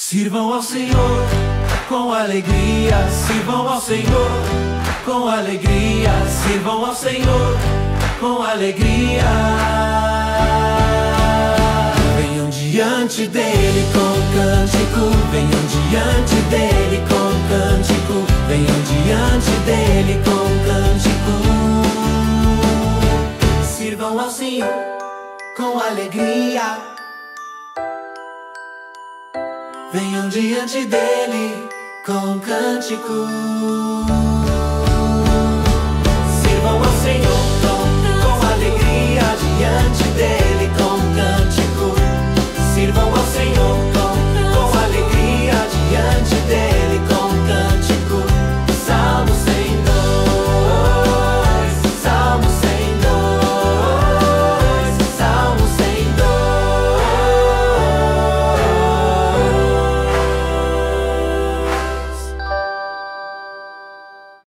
Sirvam ao Senhor com alegria, sirvam ao Senhor com alegria, sirvam ao Senhor com alegria. Venham diante dele com cântico, venham diante dele com cântico, venham diante dele com cântico. Sirvam ao Senhor com alegria, venham diante dele com cântico.